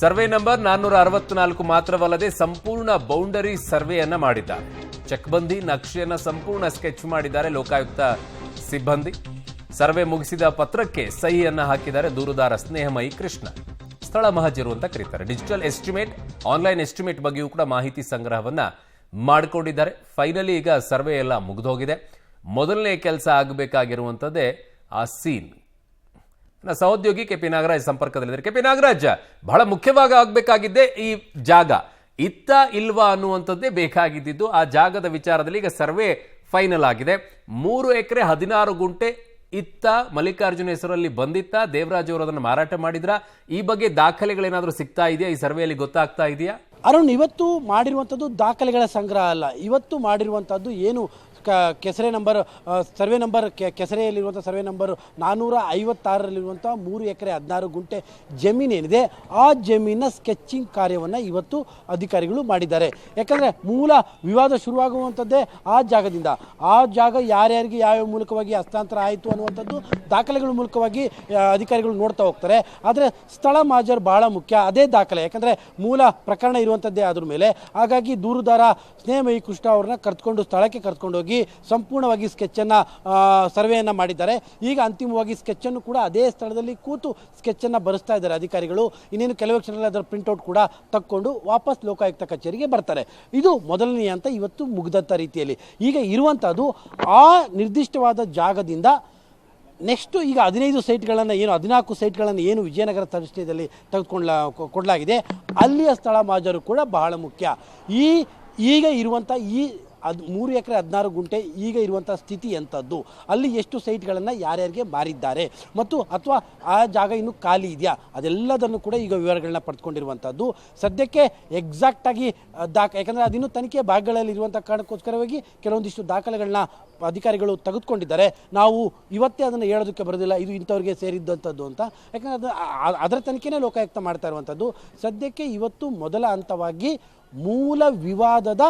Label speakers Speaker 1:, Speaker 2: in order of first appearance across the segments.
Speaker 1: Survey number 464 ಮಾತ್ರವಲ್ಲದೆ ಸಂಪೂರ್ಣ boundary ಸರ್ವೆಯನ್ನ ಮಾಡಿದ್ದಾರೆ. ಚೆಕ್ಬಂದಿ ನಕ್ಷೆಯನ್ನ ಸಂಪೂರ್ಣ ಸ್ಕೆಚ್ ಮಾಡಿದ್ದಾರೆ ಲೋಕಾಯುಕ್ತ ಸಿಬ್ಬಂದಿ. ಸರ್ವೆ ಮುಗಿಸಿದ ಪತ್ರಕ್ಕೆ ಸಹಿಯನ್ನ ಹಾಕಿದ್ದಾರೆ ದೂರುದಾರ ಸ್ನೇಹಮಯಿ ಕೃಷ್ಣ. ಸ್ಥಳ ಮಹಜರು ಅಂತ ಕರೀತಾರೆ. ಡಿಜಿಟಲ್ ಎಸ್ಟಿಮೇಟ್, ಆನ್ಲೈನ್ ಎಸ್ಟಿಮೇಟ್ ಬಗ್ಗೆಯೂ ಕೂಡ ಮಾಹಿತಿ ಸಂಗ್ರಹವನ್ನ ಮಾಡಿಕೊಂಡಿದ್ದಾರೆ. ಫೈನಲಿ ಈಗ ಸರ್ವೆ ಎಲ್ಲ ಮುಗಿದೋಗಿದೆ. ಮೊದಲನೇ ಕೆಲಸ ಆಗಬೇಕಾಗಿರುವಂಥದ್ದೇ ಆ ಸೀನ್. ನನ್ನ ಸಹೋದ್ಯೋಗಿ ಕೆಪಿ ನಾಗರಾಜ್ ಸಂಪರ್ಕದಲ್ಲಿದ್ದಾರೆ. ಕೆಪಿ ನಾಗರಾಜ್, ಬಹಳ ಮುಖ್ಯವಾಗಿ ಆಗಬೇಕಾಗಿದ್ದೆ ಈ ಜಾಗ ಇತ್ತ ಇಲ್ವಾ ಅನ್ನುವಂಥದ್ದೇ ಬೇಕಾಗಿದ್ದು. ಆ ಜಾಗದ ವಿಚಾರದಲ್ಲಿ ಈಗ ಸರ್ವೆ ಫೈನಲ್ ಆಗಿದೆ. 3 ಎಕರೆ 16 ಗುಂಟೆ ಇತ್ತ ಮಲ್ಲಿಕಾರ್ಜುನ ಹೆಸರಲ್ಲಿ ಬಂದಿತ್ತ, ದೇವರಾಜ್ ಅವರು ಅದನ್ನು ಮಾರಾಟ ಮಾಡಿದ್ರ? ಈ ಬಗ್ಗೆ ದಾಖಲೆಗಳೇನಾದ್ರೂ ಸಿಗ್ತಾ ಇದೆಯಾ? ಈ ಸರ್ವೆಯಲ್ಲಿ ಗೊತ್ತಾಗ್ತಾ ಇದೆಯಾ?
Speaker 2: ಅರುಣ್, ಇವತ್ತು ಮಾಡಿರುವಂಥದ್ದು ದಾಖಲೆಗಳ ಸಂಗ್ರಹ ಅಲ್ಲ. ಇವತ್ತು ಮಾಡಿರುವಂಥದ್ದು ಏನು ಕೆಸರೆ ನಂಬರ್ ಸರ್ವೆ ನಂಬರ್ ಕೆಸರೆಯಲ್ಲಿರುವಂಥ ಸರ್ವೆ ನಂಬರ್ 456ರಲ್ಲಿರುವಂಥ 3 ಎಕರೆ 16 ಗುಂಟೆ ಜಮೀನೇನಿದೆ, ಆ ಜಮೀನಿನ ಸ್ಕೆಚಿಂಗ್ ಕಾರ್ಯವನ್ನು ಇವತ್ತು ಅಧಿಕಾರಿಗಳು ಮಾಡಿದ್ದಾರೆ. ಯಾಕಂದರೆ ಮೂಲ ವಿವಾದ ಶುರುವಾಗುವಂಥದ್ದೇ ಆ ಜಾಗದಿಂದ. ಆ ಜಾಗ ಯಾರ್ಯಾರಿಗೆ ಯಾವ್ಯಾವ ಮೂಲಕವಾಗಿ ಹಸ್ತಾಂತರ ಆಯಿತು ಅನ್ನುವಂಥದ್ದು ದಾಖಲೆಗಳ ಮೂಲಕವಾಗಿ ಅಧಿಕಾರಿಗಳು ನೋಡ್ತಾ ಹೋಗ್ತಾರೆ. ಆದರೆ ಸ್ಥಳ ಮಹಜರು ಬಹಳ ಮುಖ್ಯ, ಅದೇ ದಾಖಲೆ. ಯಾಕಂದರೆ ಮೂಲ ಪ್ರಕರಣ ಇರುವಂಥದ್ದೇ ಅದ್ರ ಮೇಲೆ. ಹಾಗಾಗಿ ದೂರುದಾರ ಸ್ನೇಹಮಯಿ ಕೃಷ್ಣ ಅವ್ರನ್ನ ಕರೆದುಕೊಂಡು ಸ್ಥಳಕ್ಕೆ ಕರೆದುಕೊಂಡು ಹೋಗಿ ಸಂಪೂರ್ಣವಾಗಿ ಸ್ಕೆಚನ್ನು ಸರ್ವೆಯನ್ನು ಮಾಡಿದ್ದಾರೆ. ಈಗ ಅಂತಿಮವಾಗಿ ಸ್ಕೆಚನ್ನು ಕೂಡ ಅದೇ ಸ್ಥಳದಲ್ಲಿ ಕೂತು ಸ್ಕೆಚನ್ನು ಬರೆಸ್ತಾ ಇದ್ದಾರೆ ಅಧಿಕಾರಿಗಳು. ಇನ್ನೇನು ಕೆಲವು ಕ್ಷಣದಲ್ಲಿ ಅದರ ಪ್ರಿಂಟ್ಔಟ್ ಕೂಡ ತಕ್ಕೊಂಡು ವಾಪಸ್ ಲೋಕಾಯುಕ್ತ ಕಚೇರಿಗೆ ಬರ್ತಾರೆ. ಇದು ಮೊದಲನೆಯ ಅಂತ ಇವತ್ತು ಮುಗಿದಂಥ ರೀತಿಯಲ್ಲಿ. ಈಗ ಇರುವಂಥದ್ದು ಆ ನಿರ್ದಿಷ್ಟವಾದ ಜಾಗದಿಂದ ನೆಕ್ಸ್ಟು ಈಗ 15 ಸೈಟ್ಗಳನ್ನು ಏನು 14 ಸೈಟ್ಗಳನ್ನು ಏನು ವಿಜಯನಗರ ತಹಶೀಲ್ದಾರದಲ್ಲಿ ಕೊಡಲಾಗಿದೆ, ಅಲ್ಲಿಯ ಸ್ಥಳ ಮಹಜರು ಕೂಡ ಬಹಳ ಮುಖ್ಯ. ಈಗ ಇರುವಂಥ 3 ಎಕರೆ 16 ಗುಂಟೆ ಈಗ ಇರುವಂಥ ಸ್ಥಿತಿ ಎಂಥದ್ದು, ಅಲ್ಲಿ ಎಷ್ಟು ಸೈಟ್ಗಳನ್ನು ಯಾರ್ಯಾರಿಗೆ ಮಾರಿದ್ದಾರೆ ಮತ್ತು ಅಥವಾ ಆ ಜಾಗ ಇನ್ನೂ ಖಾಲಿ ಇದೆಯಾ, ಅದೆಲ್ಲದನ್ನು ಕೂಡ ಈಗ ವಿವರಗಳನ್ನ ಪಡೆದುಕೊಂಡಿರುವಂಥದ್ದು. ಸದ್ಯಕ್ಕೆ ಎಕ್ಸಾಕ್ಟಾಗಿ ಯಾಕಂದರೆ ಅದಿನ್ನೂ ತನಿಖೆ ಭಾಗಗಳಲ್ಲಿ ಇರುವಂಥ ಕಾರಣಕ್ಕೋಸ್ಕರವಾಗಿ ಕೆಲವೊಂದಿಷ್ಟು ದಾಖಲೆಗಳನ್ನ ಅಧಿಕಾರಿಗಳು ತೆಗೆದುಕೊಂಡಿದ್ದಾರೆ. ನಾವು ಇವತ್ತೇ ಅದನ್ನು ಹೇಳೋದಕ್ಕೆ ಬರೋದಿಲ್ಲ ಇದು ಇಂಥವ್ರಿಗೆ ಸೇರಿದ್ದಂಥದ್ದು ಅಂತ. ಯಾಕಂದರೆ ಅದರ ತನಿಖೆನೇ ಲೋಕಾಯುಕ್ತ ಮಾಡ್ತಾ ಇರುವಂಥದ್ದು. ಸದ್ಯಕ್ಕೆ ಇವತ್ತು ಮೊದಲ ಹಂತವಾಗಿ ಮೂಲ ವಿವಾದದ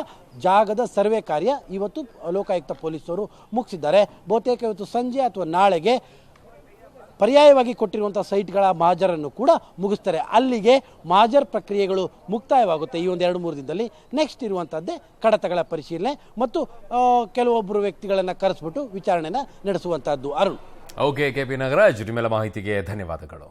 Speaker 2: ಜಾಗದ ಸರ್ವೆ ಕಾರ್ಯ ಇವತ್ತು ಲೋಕಾಯುಕ್ತ ಪೊಲೀಸರು ಮುಗಿಸಿದ್ದಾರೆ. ಬಹುತೇಕ ಇವತ್ತು ಸಂಜೆ ಅಥವಾ ನಾಳೆಗೆ ಪರ್ಯಾಯವಾಗಿ ಕೊಟ್ಟಿರುವಂಥ ಸೈಟ್ಗಳ ಮಹಜರನ್ನು ಕೂಡ ಮುಗಿಸ್ತಾರೆ. ಅಲ್ಲಿಗೆ ಮಹಜರ್ ಪ್ರಕ್ರಿಯೆಗಳು ಮುಕ್ತಾಯವಾಗುತ್ತೆ ಈ ಒಂದು 2-3 ದಿನದಲ್ಲಿ. ನೆಕ್ಸ್ಟ್ ಇರುವಂಥದ್ದೇ ಕಡತಗಳ ಪರಿಶೀಲನೆ ಮತ್ತು ಕೆಲವೊಬ್ಬರು ವ್ಯಕ್ತಿಗಳನ್ನು ಕರೆಸ್ಬಿಟ್ಟು ವಿಚಾರಣೆನ ನಡೆಸುವಂಥದ್ದು. ಅರುಣ್.
Speaker 1: ಓಕೆ, ಕೆಪಿ ನಾಗರಾಜ್, ನಿಮ್ಮೆಲ್ಲ ಮಾಹಿತಿಗೆ ಧನ್ಯವಾದಗಳು.